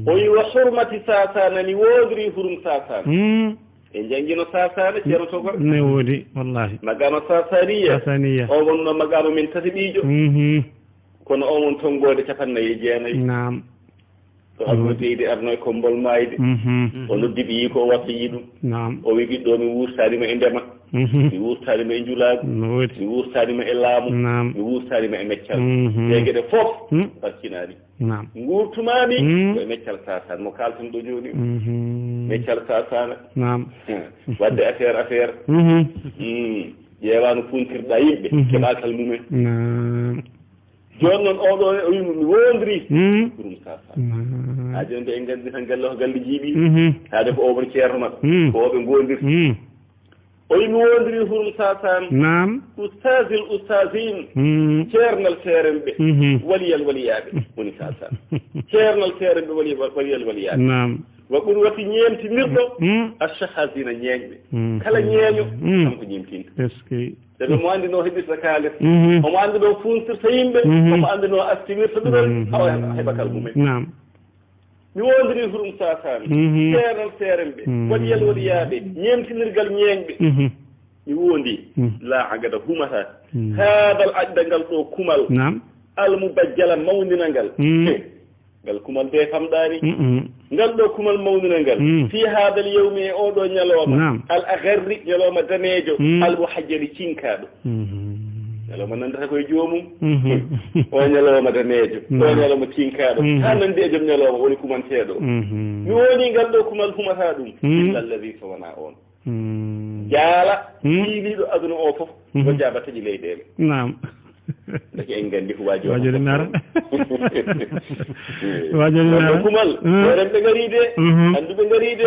o wi wa hurmati sasana ni woodiri hurum sasana e jangguino sasana ceerno togor
ne woodi wallahi
magano sasaniya o wonno magano min tati ɓiijo kono o won tonggode capannayyi e jeenayyi
nam
so alno deydi arnoy ko mbol mayde o noddi ɓe yi ko wafiyi ɗum
nam
o wi ɓiɗɗo mi wurtanima e ndema mi wurtanima e njulagu mi wurtanima e laamu mi wurtanima e meccal ɗe gueɗe foof barkinani gurtumami ko e meccal sasana mo kalton ɗo joni meccal sasana wadde affaire ƴeewano funtirɗa yimɓe keɓatal mumen joni noon oɗo o wi mi wondiri ɗum sasana ha joni nde en gandi tan galle ko galle jiiɓi haade ko omon ceerno mabɓe ko oɓe gondiri o wi mi wondiri hurum sasan
nam
ustasil ustasin ceernal seeren ɓe waliyal waliyaɓe woni sasan ceernal seeren ɓe waliyal waliyaɓe
nam
wa ɓuri wati ñeemtinirɗo achahasina ñeeñɓe kala ñeeño kanko ñeemtinta sabi mo anndino heɓirta kaales omo anndino funtirta yimɓe omo anndino astinirta ɗumen hawa heɓatal mumen
nam
mi wondiri hurum sasane seeral seeren ɓe waɗiyal waɗiyaɓe ñeemtinirgal ñeeñɓe mi wondi la agada humata haadal addangal ɗo kumal almubajjala mawndina ngal ngal kumal be famɗani ngal ɗo kumal mawndina ngal fi haadal yewmi e oɗo ñalowma al agarri ñalowma danejo almuhajjali cinkaɗo ñalowma nandata koye joomum o ñalowma danejo o ñalowma cinkaɗo ha nandi e joom ñalowma woni kumanteɗo mi woni ngal ɗo kumal humata ɗum illa alladi so wona on jaala fiiliɗo aduna o foof o jaaba taƴi leyɗele dake en gandi ko waajori
nara
kumal remɓe gari de anduɓe gari de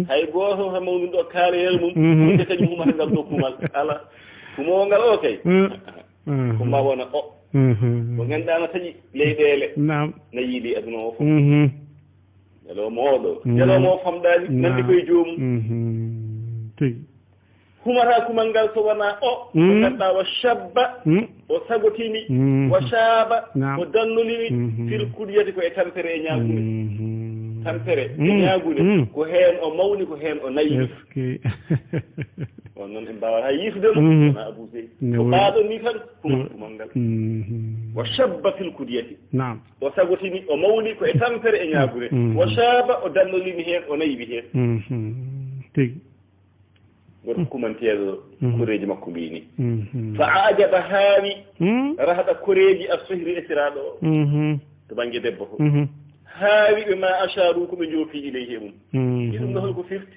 hay goto ha mawɗum ɗo kaaleyel mum ɗe kañum humata ngal ɗo kumal ala kumowo ngal o kay kuma wona o ko ganduɗa no taƴi leyɗele
nam
na yiiɗi aduna o fof ñalawma oɗo ñalawma o famɗani nandi koye joomum
tigi
humata kumal ngal so wona o ganduɗa wa shabba o sagotini wa shaaba o dannolini fil kuɗiyati ko e tampere e ñagude tampere e ñagude ko heen o mawni ko heen o nayi on noon en mbawata yiitude no wona abou sey ko ɓaaɗo ni tan humata kumal ngal wa shabba fil kuɗiyati o sagotini o mawni ko e tampere e ñagude wa shaaba o dannolini heen o nayiɓi heen
tigi
goto kumanteɗo koreji makko mbini fa ajaba haawi rahɗa koreji a sohri esiraɗo o to banggue debbo ko haawi ɓe ma acharu koɓe joofi ileyhe mum iɗum no holko firti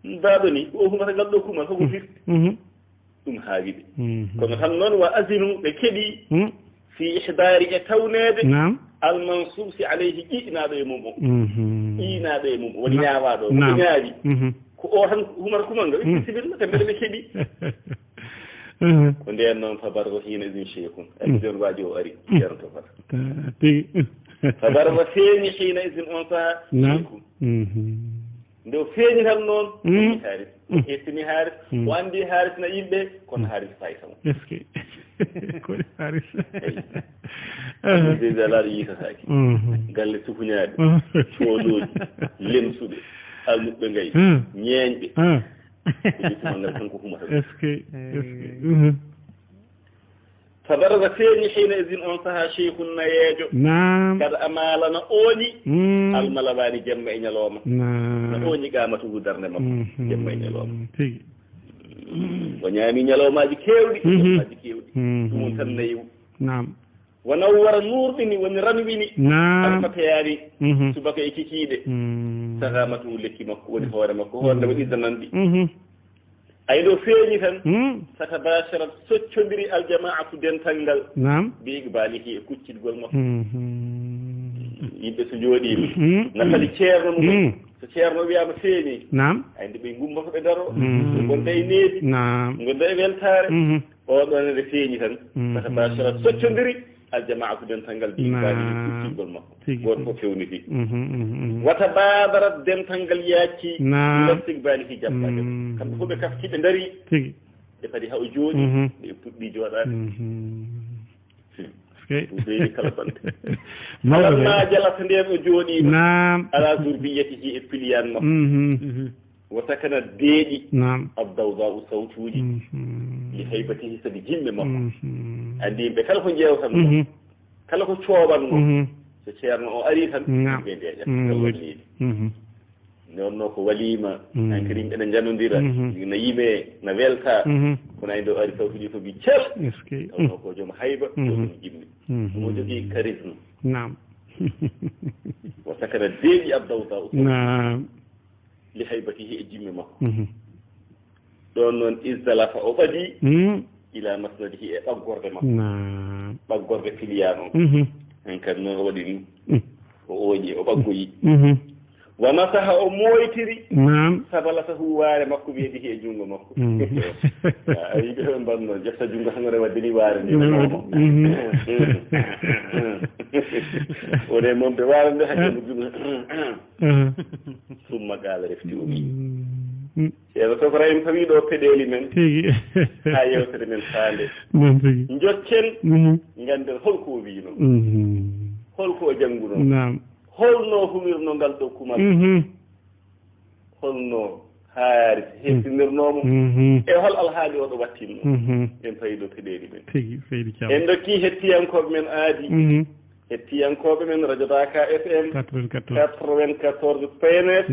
mbaɗo ni o humata ngal ɗo kuman hoko firti ɗum haawi ɓe kono tan noon wa asinu ɓe keeɗi fi ihdari e tawnede almansuusi alayhi ƴiinaɗo e mum o ƴiinaɗo e mum woni ñawaɗo ko ñaawi ko o tan humata kumal ngal ɓe sibilla te mbeɗa ɓe keeɗi ko nden noon fabargo hina idin cheikhum aɗiɗon waji o ari ceerno to fata fabargo feeñi hina idin on saha cheikhum nde o feeñi tan noon mi haaris o ƴettini haaris o andi haaris na yimɓe kono haaris faytamo
est ce que koɗe haaris
dèjà laaɗo yiitatake galle sukuñaaɗe cooɗoji lemsuɓe almuɓe ngayi ñeeñɓe ƴettumal ngal tan ko humata
est ce que
fabaraga feeñi hina idin on saha cheikhun nayeejo kada amalana ooñi almalawani jemma e ñalawma no ooñi qamatuhu darde makko jemma e ñalawma
tigi
o ñaami ñalawmaji kewɗi ñalawmaji kewɗi ɗum tan nayi wona wara nurɗini woni ranwini alfatayani subaka e kikiɗe sahamatuhu lekki makko woni hoore makko hoorde waɗi dananɗi ay ɗo feeñi tan saka basharat soccodiri aljamaatu dental ngal bi iqbalihi e kuccitgol makko yimɓe so jooɗima nafali ceerno mum so ceerno wiyama feeñi ay nde ɓe gummata ɓe daro gonda e needi gonda e weltare oɗon ede feeñi tan saka basharat soccodiri aljamaatu dental ngal bi iqbalihi e kuccitgol makko goto fof fewniti wata babarat dental ngal yacci istiqbalihi jabbade kamɓe fof ɓe kafti ɓe daari ɓe kadi ha o jooɗi ɓe puɗɗi jooɗade ɓeyni kala bante alanma jalata nden o jooɗima ala zurbiyatihi e piliyan makko wo sakana deeƴi abdawda u sawtuji li haybatihi sabi jimɓe makko andi yimɓe kala ko jewtan kala ko cooɓanno so ceerno o ari tan ɓe ndeeƴat walliɗi nonno ko walima hankkadi yimɓe ɗe janodira no yime no welta kono ay ndo ari sawtuji to mbi cel tawno ko joom hayba joom jimmi omo jogui charisme o sakana deeƴi abdawda u li haybatihi e jimmi makko ɗon noon isdalafa o ɓadi ila masnadihi e ɓaggorde makko ɓaggorde filiya noon hen kadi noon o waɗi ɗum o ooñi o ɓaggoyi wa nasaha o moytiri sabalatahu waare makko weedihi e junngo makko a yiɓe toon mbanno jefta junngo tan ore waddini waare nde one momɓe waare nde hakkemo junngo summa gaala refti o wi ceerno to ko rawim tawiɗo peɗeli men ha yewtere men faande jokken ganden holko o wino holko o jannguno holno humirno ngal ɗo kumal holno haaris hettinirnomo e hol alhaali oɗo wattinno en payi ɗo peɗeli men en dokki hettiyankoɓe men aadi hettiyankoɓe men radio Dakar FM 94 PNS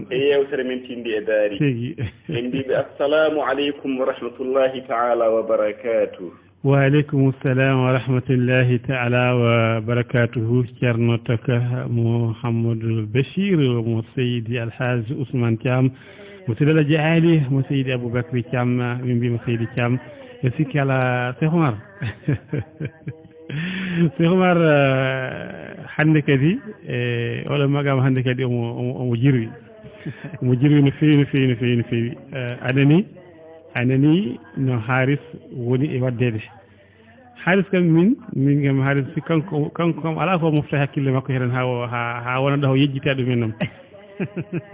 e yewtere men tindi e daari en mbiɓe assalamu aleykum wa rahmatullahi taala wa barakatuh.
وعليكم السلام ورحمة الله تعالى وبركاته ceerno Taka Mouhamadou Bachir mo seydi Alhaji Ousmane Thiam mo seydi Alaji Ali mo seydi Aboubacry Thiam min mbima seydi Thiam e sikki ala Cheikh Oumar Cheikh Oumar hannde kadi oɗo magama hannde kadi omo jirwi omo jirwi no feewi no feewi no feewi no feewi anani no haaris woni e waddede haalis kam min kam haalis si kanko kam ala ko mofta hakkille makko heren ha wona ɗo yejjita ɗumen noon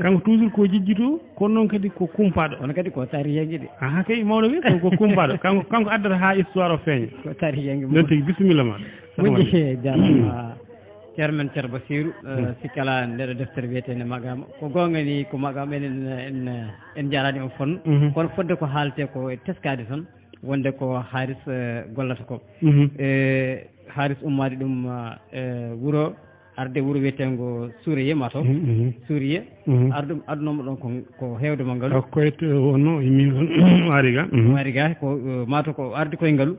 kanko toujours ko jejjito kono noon kadi ko kumpaɗo
on kadi ko tariyengue de
aha kay mawɗo wi ko kumpaɗo kanko addata ha histoire o feeña
ko tariyengue
non tigi bisimilla ma
moƴƴi jarama ceerno men ceerno Bassirou sikkala ndeɗo deftere wiyetende magama ko gonga ni ko magama en jarani on fonno kono fodde ko haalte ko teskade toon wonde ko haaris gollata ko haaris ummade ɗum wuuro arde wuuro wiyetengo Souriye mato Souriye adunoma ɗon ko hewde mo ngaalu
koyto wonno min
ari ga ko mato ko arde koye ngaalu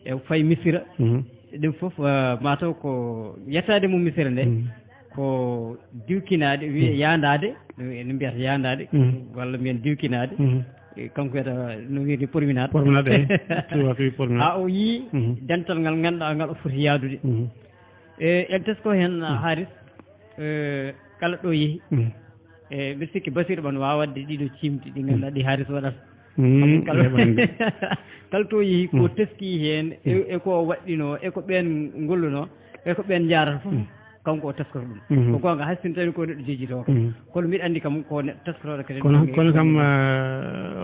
e fayi Missira ɗum fof mataw ko yettade mum Missira nde ko diwkinade wiye yandade no mbiyata yandade walla mbiyen diwkinade kanko wiyata no wiide porminade ha o yii dental ngal ganduɗa ngal o foti yaadude en tesko hen haaris kala ɗo yeehi mbiɗa sikki Bassirou ɓan wawa wadde ɗiɗo cimti ɗi ganduɗa ɗi haaris waɗata kala to yeehi ko teski hen eko waɗɗino eko ɓen golluno eko ɓen jarata foof kanko o teskoto ɗum ko gonga hay sin tawi ko neɗɗo jejjito kam kono mbiɗa andi kam ko neɗɗo teskotoɗo kadi
kono kam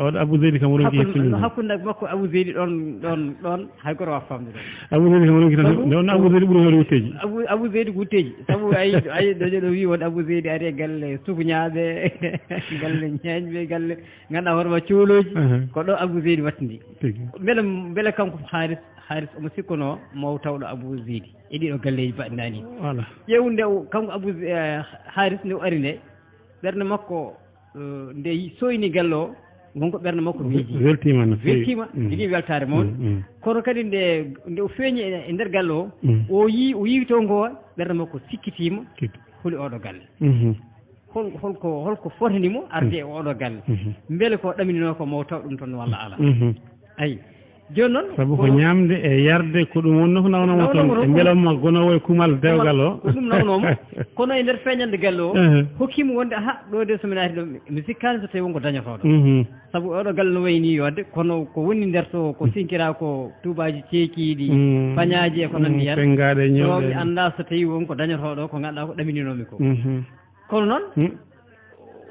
oɗo Abou Zeydi kam oɗon jeeyi
hakkude makko Abou Zeydi ɗon hay goto wawa famde ɗon
Abou Zeydi kam oɗon kita nde Abou Zeydi ɓuuri wonde wutteji
Abou Zeydi ko wutteji saabu ayi ɗo wi won Abou Zeydi ari e galle sukuñaɓe galle ñañɓe galle ganduɗa hoorema cooloji ko ɗo Abou Zeydi wattidi beele kanko haaris omo sikkuno maw tawɗo Abou Zeydi e ɗiɗo galleji baɗinani
voilà
ƴewde kanko Abou haaris nde o ari nde ɓernde makko nde soyni galle o gonko ɓernde makko
weltima
jogui weltare mawɗo kono kadi nde o feeñi e nder galle o yii to ngo ɓernde makko sikkitima holi oɗo galle holko fotanimo arde e oɗo galle beele ko ɗaminino ko maw taw ɗum toon walla ala ayi joni noon
saabu ko ñamde e yarde ko ɗum wonno ko nawnomo toon e beelamma gonowo e kumal dewgal o
ko ɗum nawnomo kono e nder feeñande galle o hokkimo wonde ɗo de somi naati ɗo mi sikkani so tawi wonko dañotoɗo saabu oɗo galle no wayni yodde kono ko woni nder to ko sinkira ko tubaji ceekiɗi pañaji e ko nandi hen
pengaɗe ñewɗe
mi anda so tawi wonko dañotoɗo ko ganduɗa ko ɗamininomi ko kono noon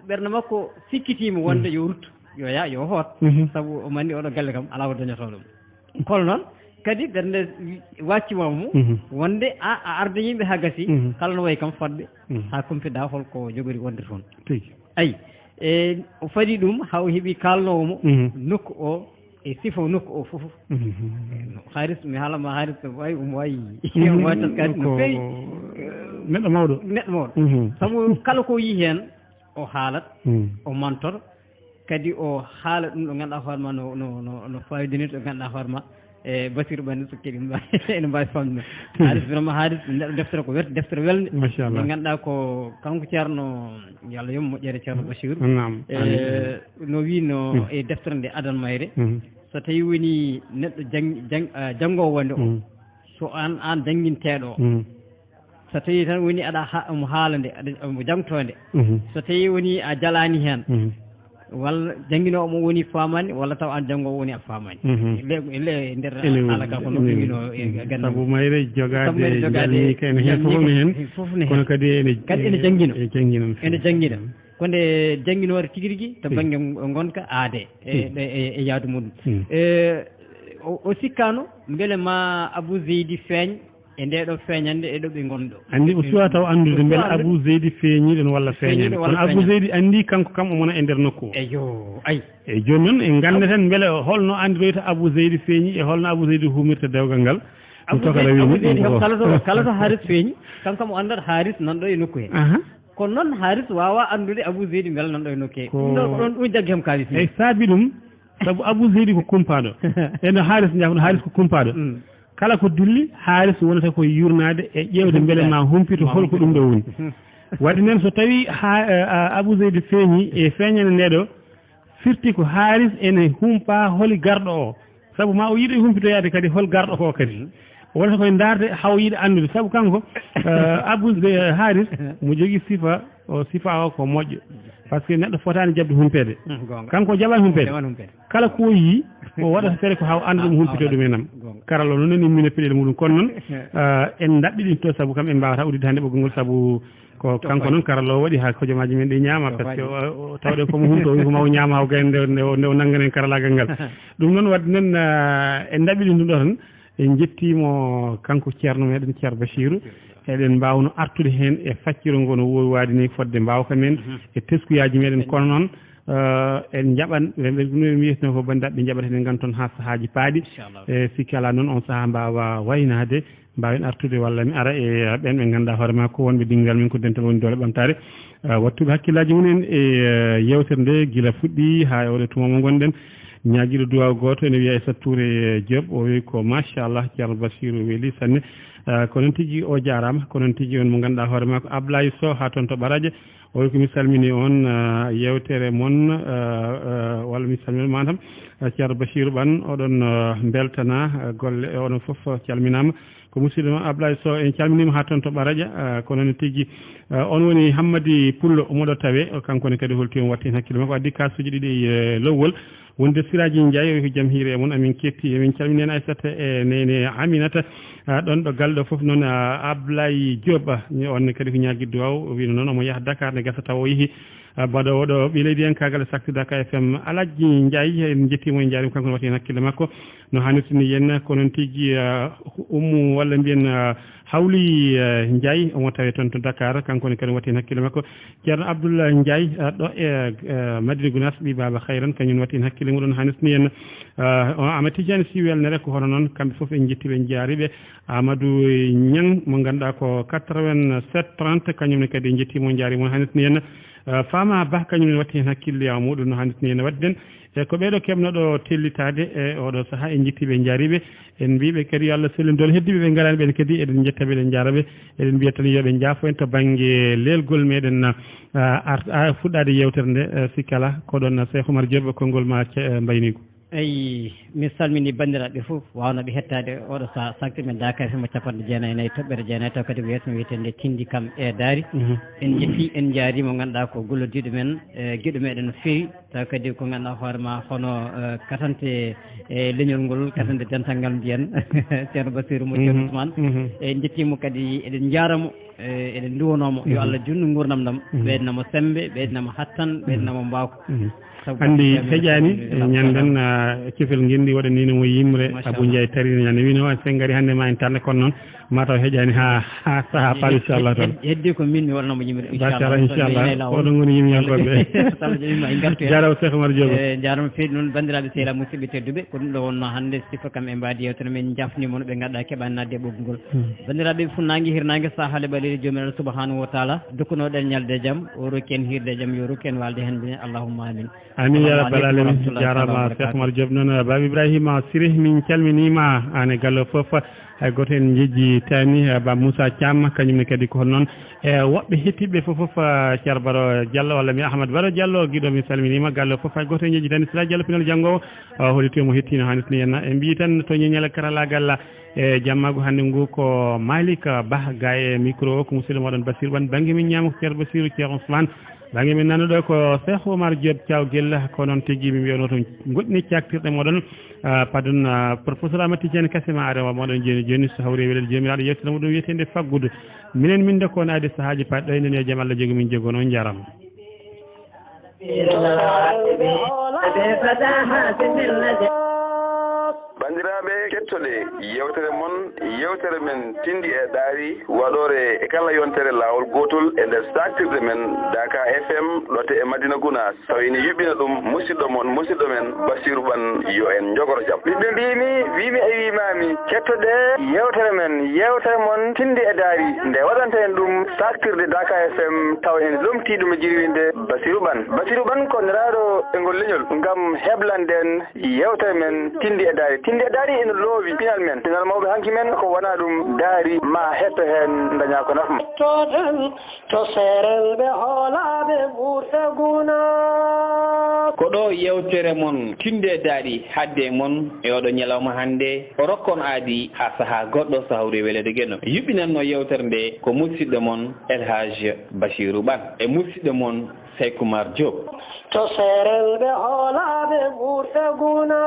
ɓernde makko sikkitima wonde yo rutto yo yaa yo hoot saabu o mandi oɗo galle kam ala ko dañoto ɗum kono noon kadi ɓernde waccimamo wonde a arde yimɓe ha gasi kala no wayi kam fodɓe ha kumpiɗa holko jogori wonde toon ayi e o faadi ɗum ha o heeɓi kalnowomo nokku o e sifa nokku o foof haaris mi haalama haaris way omo wawi omo wawi taskade no fewi
neɗɗo mawɗo
saabu kala ko yii hen o haalat o mantoto kadi o haala ɗum ɗo ganduɗa hoorema no fawidinirɗo ɗo ganduɗa hoorema e Bassirou ɓanni so keɗi ene mbawi famde haaris vraiment haaris neɗɗo deftere ko werte deftere welde nde ganduɗa ko kanko ceerno yo Allah yomo moƴƴere ceerno Bassirou no wino e deftere nde Adane Mayre so tawi woni neɗɗo janggowo wonde o so an jangguinteɗo o so tawi tan woni aɗa omo haala nde omo jangtode so tawi woni a jalani hen walla jangguinowo mo woni famani walla taw an janggowo woni a famani le nder alaka ko no wino
saabu Mayre jogade jalni kene hen fof ne hen kono kadi ene
jangguino ene jangguina ko nde jangguinore tigui rigui to banggue gonka aade e yaadu muɗum o sikkano beele ma Abou Zeydi feeñ e ndeɗo feeñande e ɗo ɓe gonɗo
andi o suwa taw andude beele Abou Zeydi feeñiɗen walla feeñani kono Abou Zeydi andi kanko kam omona e nder nokku o
eyo ayi
e joni noon en gandeten beele holno andiroyta Abou Zeydi feeñi e holno Abou Zeydi humirta dewgal ngal
Abou Zeydi kam kala to haaris feeñi kankam o andata haaris nanɗo e nokku he kono noon haaris wawa andude Abou Zeydi beele nanɗo e nokku he ɗum jaggi hem kalis
eyyi saabi ɗum saabu Abou Zeydi ko kumpaɗo eno haaris jahno haaris ko kumpaɗo kala ko dilli haalis wonata koye yurnade e ƴewde beele ma humpito holko ɗum ɗo woni waɗi noon so tawi Abou Zeydi feeñi e feeñande ndeɗo firti ko haalis ene humpa holi garɗo o saabu ma o yiiɗo e humpitoyade kadi hol garɗo ko kadi wonata koye darde haw yiiɗo andude saabu kanko Abou haalis mo jogui sifa o ko moƴƴo par ce que neɗɗo fotani jabde humpede kanko jaɓani humpede kala ko yi o waɗata feere ko haw anda ɗum humpito ɗum enam karalo noon en immina peɗele muɗum kono noon en daɓɓiɗinto saabu kam en mbawata uddide hannde ɓoggol ngol saabu ko kanko noon karalo waɗi ha hojomaji men ɗi ñaama par ce que tawɗen komo humto wi ko mawo ñaama haw gaynde nde o nangganen karalagal ngal ɗum noon wadde noon en daɓɓiɗin ɗum ɗo tan en jettimo kanko ceerno meɗen ceerno Bachirou eɗen mbawno artude hen e facciro ngo no wowi waade ni fodde mbawka men e teskuyaji meɗen kono noon en jaɓan ɓe wiyetno ko bandiraɓe ɓe jaɓat hen ganton ha sahaji paaɗi e sikki ala noon on saaha mbawa waynade mbawen artude walla mi ara e ɓen ɓe ganduɗa hoorema ko wonɓe dingal min ko dental woni dole ɓamtare wattuɓe hakkillaji mumen e yewtere nde guila fuɗɗi ha e oɗo tuma mo gonɗen ñaguiɗo duwaw goto ene wiiya e Sattouré Diop o wi ko machallah ceerno Bachirou weeli sanne ko noon tigui o jarama ko noon tigui on mo ganduɗa hoorema ko Ablaye Sow ha toon to Baradia o wi ko mi salmini on yewtere moon walla mi salmini matam ceerno Bachirou ɓan oɗon beltana golle oɗon foof calminama ko musidɗo ma Ablaye Sow en calminima ha toon to Baradia ko noon tigui on woni Hammadi Pullo moɗo tawe kankone kadi holti on watti hen hakkille makko addi kasuji ɗiɗi e lowwol wonde Siraji Ndiaye ko jaam hiire moon amin ketti emin calmini hen Aissata e nene Aminata ɗon ɗo galle ɗo foof noon Ablaye Diop on kadi ko ñaguidde waw wino noon omo yaaha Dakar ne gasa taw o yeehi mbaɗo oɗo ɓi leydi hen kagal sakti Dakar FM Aladji Ndiaye en jettimo en jaarima kanko watti hen hakkille makko no hannirtini henna ko noon tigui ummu walla mbiyen Hawli Ndiaye omo tawe toon to Dakar kankone kadi watti hen hakkille makko ceerno Abdoulaye Ndiaye ɗo e Madina Gounass ɓi Baba Khayran kañum watti hen hakkille muɗum hannirtini henna Amadou Tidiane Sy welnere ko hono noon kamɓe foof en jettiɓe en jaariɓe Amadou Niang mo ganduɗa ko 87 30 kañumne kadi en jettimo en jaarimo hannirtini henna Fama Ba kañum watti hen hakkille yaw muɗum no hannirtini henna wadden e ko ɓeeɗo kebnoɗo tellitade e oɗo saaha en jettiɓe en jaariɓe en mbiɓe kadi yo Allah selli dol heddiɓe ɓe garani ɓen kadi eɗen jettaɓe eɗen jaraɓe eɗen mbiya tan yoɓe jaafo en to banggue lelgol meɗen fuɗɗade yewtere nde sikkala koɗon Cheikh Oumar Diop konngol ma mbaynigo
eyi mi salmini bandiraɓe fof wawnoɓe hettade oɗo saha sakti men Dakar FM capanɗe jeenayyi nayyi toɓɓere jeenayyi taw kadi ko yeeso wiyetende tindi kam e daari en jetti en jaarima ganduɗa ko gollodiɗo men gueɗo meɗen no fewi taw kadi ko ganduɗa hoorema hono katante e leñol ngol katante dental ngal mbiyen ceerno Bachirou mo ceerno Ousmane en jettimo kadi eɗen jaramo eɗen duwanomo yo Allah junnu gurdam ɗam ɓeydnamo sembe ɓeydnamo hattan ɓeydnamo mbawko
andi heƴani ñanden cifel guendi waɗani no mo yimre Abou Ndiaye tarino ñande wino sen gari hannde ma en tarde kono noon mataw heƴani ha saaha paal inchallah tan
heddi ko min mi waɗanamo yimre
inchallah oɗon goni yimyankoɓe jaraw Cheikh Oumar Diop
jarama feewi noon bandiraɓe sehilaɓe musidɓe tedduɓe ko ɗum ɗo wonno hannde sifa kam e mbadi yewtere men jafnimono ɓe ganduɗa keɓani nadde e ɓoggol ngol bandiraɓe funnangue hirnangue sahale ɓaleɗe jomumen subahanahu wa taala dokkunoɗen ñalde jaam o rokki en hirde jaam yo rokki en walde hen bine allahumma amin
amin ya rabbal alamin jarama Cheikh Oumar Diop noon Baba Ibrahima Sirih min calminima an e galle foof hay goto en jejji tani Ba Moussa Thiam kañumne kadi ko noon e woɓɓe hettiɓe foof ceerno Baro Diallo walla mi Ahmad Baro Diallo guiɗo mi salminima galle foof hay goto en jejji tani Sira Diallo pinal janggowo holitomo hettino hannitini henna e mbi tan to ñeñal karalagal e jammago hannde ngu ko Malik Ba ga e micro o ko musidɗo moɗon Bassirou Ɓan banggue min ñama ko ceerno Bassirou ceerno Ousmane banggue min nanoɗo ko Cheikh Oumar Diop Thiawguel ko noon tigui mi wiyano toon goɗɗini caktirɗe moɗon pardon professeur Amadou Tidiane Kassima arewa moɗon joni joni so hawri welel jomiraɗo yettere muɗum wiyetende faggudu minen min de ko naade sahaji paɗɗo enen yo jaam Allah jogi min jogo noon jarama
bandiraɓe kettoɗe yewtere moon yewtere men tindi e daari waɗore e kala yontere lawol gotol e nder saktirde men Dakar FM ɗote e Madina Gounass tawini yuɓɓina ɗum musidɗo men Bassirou Ɓan yo en jogoro jaam
ɓiɓɓe mbimi wimi e wimami kettoɗe yewtere moon tindi e daari nde waɗanta en ɗum saktirde Dakar FM taw en lomti ɗum e jirwinde Bassirou Ɓan ko neraɗo e ngol leñol gam heblanden yewtere men tindi e daari ene loowi pinal men pinal mawɓe hanki men ko wona ɗum daari ma hetto hen daña ko nafma
to serelɓe hoolaɓe ɓurɓe guna
ko ɗo yewtere moon tinde daari hadde moon e oɗo ñalawma hannde o rokkon aadi ha saaha goɗɗo so hawri welede gueno yuɓɓinanno yewtere nde ko musidɗo moon El Hadj Bachirou Ɓan e musidɗo moon Seykoumar Diop
to serel ɓe hoolaɓe ɓurɓe guna